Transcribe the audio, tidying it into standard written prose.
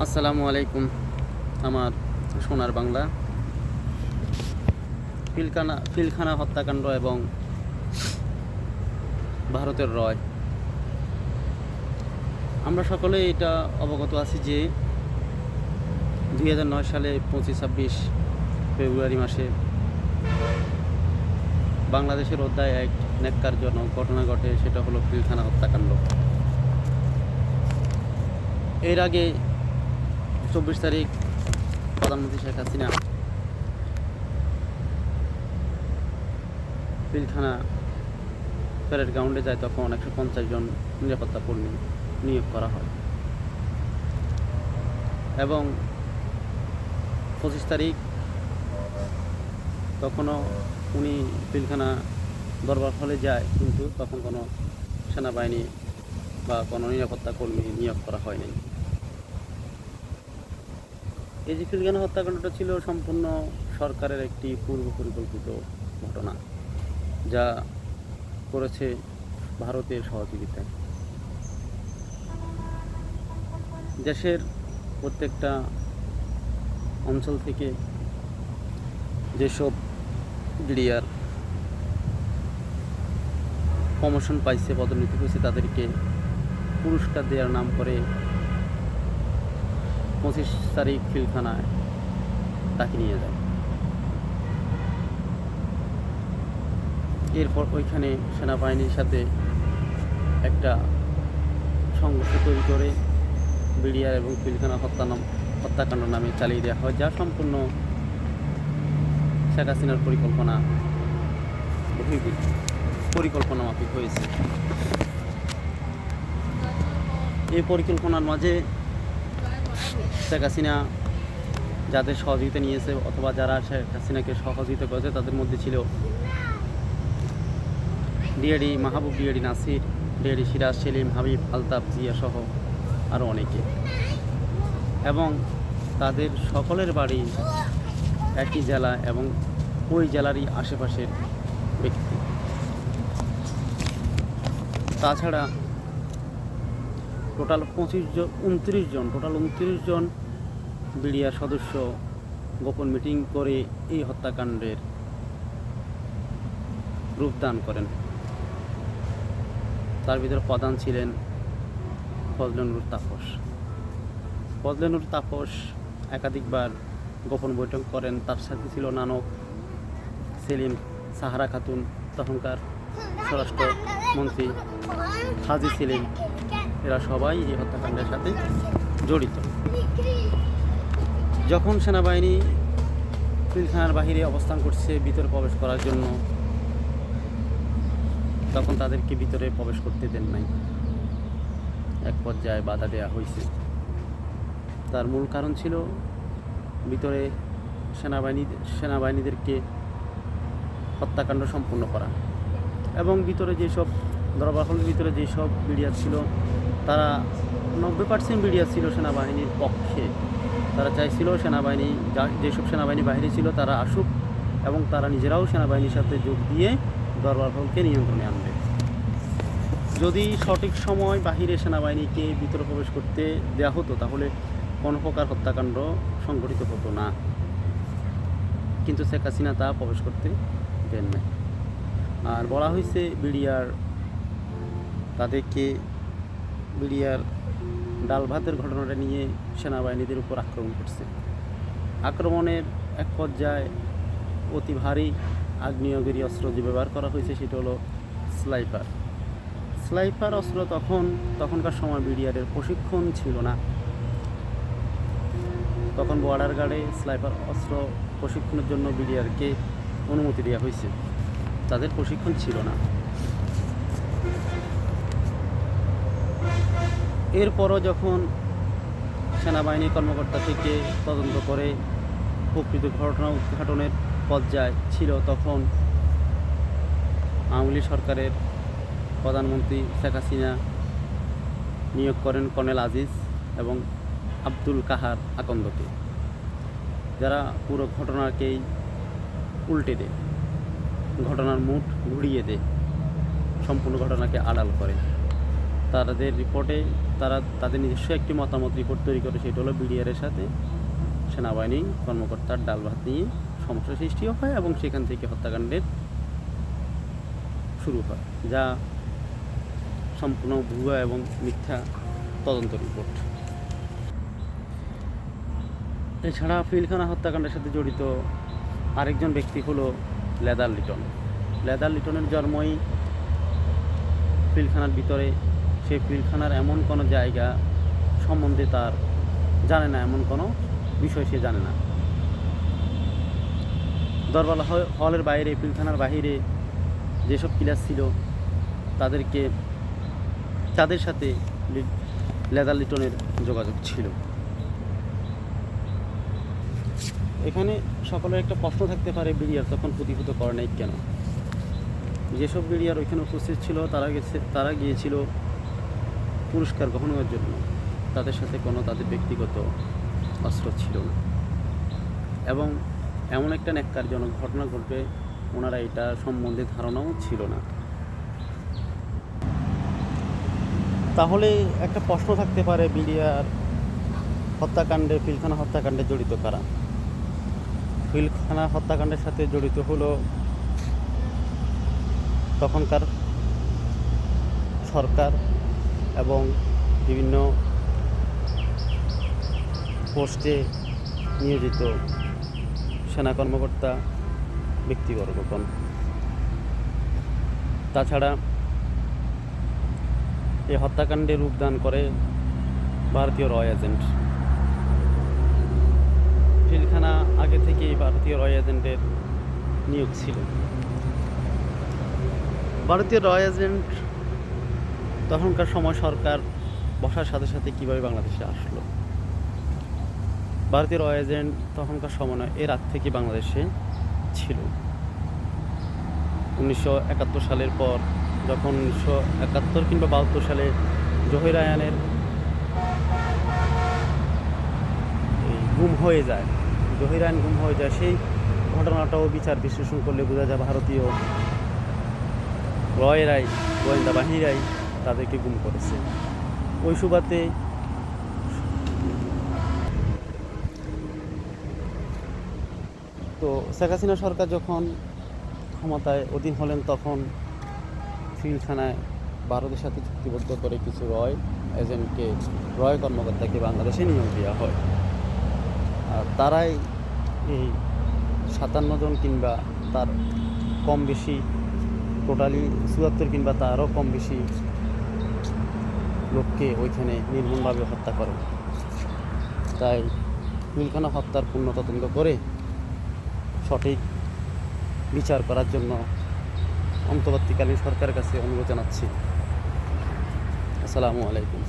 আসসালামু আলাইকুম। আমার সোনার বাংলা। পিলখানা হত্যাকাণ্ড এবং ভারতের রয়, আমরা সকলে এটা অবগত আছি যে 2009 সালে 25-26 ফেব্রুয়ারি মাসে বাংলাদেশের অধ্যায় এক ন্যাক্কারজনক ঘটনা ঘটে, সেটা হলো পিলখানা হত্যাকাণ্ড। এর আগে 24 তারিখ প্রধানমন্ত্রী শেখ হাসিনা পিলখানা প্যারেড গ্রাউন্ডে যায়, তখন 150 জন নিরাপত্তা কর্মী নিয়োগ করা হয় এবং 25 তারিখ তখনও উনি পিলখানা দরবার হলে যায়, কিন্তু তখন কোনো সেনাবাহিনী বা কোনো নিরাপত্তা কর্মী নিয়োগ করা হয়নি। এই যে পিলখানা হত্যাকাণ্ডটা ছিল সম্পূর্ণ সরকারের একটি পূর্ব পরিকল্পিত ঘটনা, যা করেছে ভারতের সহযোগিতায়। দেশের প্রত্যেকটা অঞ্চল থেকে যেসব বিডিআর প্রমোশন পাইছে, পদোন্নতি হয়েছে, তাদেরকে পুরস্কার দেওয়ার নাম করে 25 তারিখ পিলখানায় তাকে নিয়ে যায়। এরপর ওইখানে সেনাবাহিনীর সাথে একটা সংঘর্ষ তৈরি করে বিডিআর এবং পিলখানা হত্যাকাণ্ড নামে চালিয়ে দেওয়া হয়, যা সম্পূর্ণ শেখ হাসিনার পরিকল্পনা মাফিক হয়েছে। এই পরিকল্পনার মাঝে শেখ হাসিনা যাদের সহযোগিতা নিয়েছে অথবা যারা শেখ হাসিনাকে সহযোগিতা করেছে, তাদের মধ্যে ছিল DID Mahbub, DID Nasir, DID Siraj, Selim, Habib, Altaf, Zia সহ আরও অনেকে, এবং তাদের সকলের বাড়ি একই জেলা এবং ওই জেলারই আশেপাশের ব্যক্তি। তাছাড়া টোটাল 29 জন বিডিআর সদস্য গোপন মিটিং করে এই হত্যাকাণ্ডের রূপদান করেন। তার ভিতরে প্রধান ছিলেন ফজলেনুর তাপস। একাধিকবার গোপন বৈঠক করেন। তার সাথে ছিল নানক, সেলিম, সাহারা খাতুন, তখনকার স্বরাষ্ট্রমন্ত্রী হাজি সেলিম। এরা সবাই এই হত্যাকাণ্ডের সাথে জড়িত। যখন সেনাবাহিনী পিলখানার বাহিরে অবস্থান করছে ভিতরে প্রবেশ করার জন্য, তখন তাদেরকে ভিতরে প্রবেশ করতে দেন নাই। এক পর্যায়ে বাধা দেওয়া হয়েছে। তার মূল কারণ ছিল ভিতরে সেনাবাহিনীদেরকে হত্যাকাণ্ড সম্পূর্ণ করা, এবং ভিতরে যেসব দরবার হলের ভিতরে যেসব বিডিআর ছিল, তারা 90% বিডিআর ছিল সেনাবাহিনীর পক্ষে। তারা চাইছিল যেসব সেনাবাহিনী বাহিরে ছিল তারা আসুক এবং তারা নিজেরাও সেনাবাহিনীর সাথে যোগ দিয়ে দরবার হলকে নিয়ন্ত্রণে আনবে। যদি সঠিক সময় বাহিরে সেনাবাহিনীকে ভিতরে প্রবেশ করতে দেওয়া হতো, তাহলে কোনো প্রকার হত্যাকাণ্ড সংঘটিত হতো না, কিন্তু শেখ হাসিনা তা প্রবেশ করতে দেন না। আর বলা হয়েছে বিডিআর ডাল ভাতের ঘটনাটা নিয়ে সেনাবাহিনীদের উপর আক্রমণ করছে। আক্রমণের এক পর্যায়ে অতি ভারী আগ্নেয়গিরি অস্ত্র যে ব্যবহার করা হয়েছে, সেটা হলো স্নাইপার অস্ত্র। তখনকার সময় বিডিআরের প্রশিক্ষণ ছিল না। তখন বর্ডার গার্ডে স্নাইপার অস্ত্র প্রশিক্ষণের জন্য বিডিআরকে অনুমতি দেওয়া হয়েছে, তাদের প্রশিক্ষণ ছিল না। এরপরও যখন সেনাবাহিনী কর্মকর্তা থেকে তদন্ত করে প্রকৃত ঘটনা উদ্ঘাটনের পর্যায়ে ছিল, তখন আওয়ামী লীগ সরকারের প্রধানমন্ত্রী শেখ হাসিনা নিয়োগ করেন কর্নেল আজিজ এবং আব্দুল কাহার আকন্দকে, যারা পুরো ঘটনাকেই উল্টে দেয়, ঘটনার মুখ ঘুরিয়ে দেয়, সম্পূর্ণ ঘটনাকে আড়াল করে। তাদের রিপোর্টে তারা তাদের নিজস্ব একটি মতামত রিপোর্ট তৈরি করে, সেটা হলো বিডিআরের সাথে সেনাবাহিনী কর্মকর্তার ডাল ভাত নিয়ে সমস্যা সৃষ্টিও হয় এবং সেখান থেকে হত্যাকাণ্ডের শুরু হয়, যা সম্পূর্ণ ভুয়া এবং মিথ্যা তদন্ত রিপোর্ট। এছাড়া পিলখানা হত্যাকাণ্ডের সাথে জড়িত আরেকজন ব্যক্তি হলো লেদার লিটন। লেদার লিটনের জন্মই পিলখানার ভিতরে। সেই পিলখানার এমন কোনো জায়গা সম্বন্ধে তার জানে না, এমন কোনো বিষয় সে জানে না। দরবার হলের বাইরে, পিলখানার বাইরে যেসব কিলার ছিল তাদের সাথে লেদার লিটনের যোগাযোগ ছিল। এখানে সকলের একটা প্রশ্ন থাকতে পারে, বিডিআর তখন প্রতিহত করে নাই কেন? যেসব বিডিআর ওইখানে উপস্থিত ছিল তারা গিয়েছিল পুরস্কার গ্রহণের জন্য, তাদের সাথে কোনো তাদের ব্যক্তিগত অস্ত্র ছিল না এবং এমন একটা ন্যাক্কারজনক ঘটনা ঘটবে ওনারা এটা সম্বন্ধে ধারণাও ছিল না। তাহলে একটা প্রশ্ন থাকতে পারে, বিডিআর হত্যাকাণ্ডে, পিলখানা হত্যাকাণ্ডে জড়িত কারা? পিলখানা হত্যাকাণ্ডের সাথে জড়িত হলো তখনকার সরকার এবং বিভিন্ন পোস্টে নিয়োজিত সেনা কর্মকর্তা ব্যক্তিবর্গগণ। তাছাড়া এই হত্যাকাণ্ডে রূপদান করে ভারতীয় র এজেন্ট। পিলখানা আগে থেকেই ভারতীয় র এজেন্টের নিয়োগ ছিল। ভারতীয় র এজেন্ট তখনকার সময় সরকার বসার সাথে সাথে কীভাবে বাংলাদেশে আসলো? ভারতীয় র এজেন্ট তখনকার সময় নয়, এর আগ থেকে বাংলাদেশে ছিল। 1971 সালের পর, যখন 1971 কিংবা 72 সালে জহির রায়হানের গুম হয়ে যায়, সেই ঘটনাটাও বিচার বিশ্লেষণ করলে বোঝা যায় ভারতীয় রয়েরাই, গোয়েন্দা বাহিনীরাই তাদেরকে গুম করেছে। ওই সুবাদে তো শেখ হাসিনা সরকার যখন ক্ষমতায় অধীন হলেন, তখন পিলখানায় ভারতের সাথে চুক্তিবদ্ধ করে কিছু রয় কর্মকর্তাকে বাংলাদেশে নিয়োগ দেওয়া হয়। আর তারাই এই 57 জন কিংবা তার কম বেশি, টোটালি 74 কিংবা তারও কম বেশি লোককে ওইখানে নির্মমভাবে হত্যা করে। তাই পিলখানা হত্যার পূর্ণ তদন্ত করে সঠিক বিচার করার জন্য অন্তর্বর্তীকালীন সরকারের কাছে অনুরোধ জানাচ্ছি। আসসালামু আলাইকুম।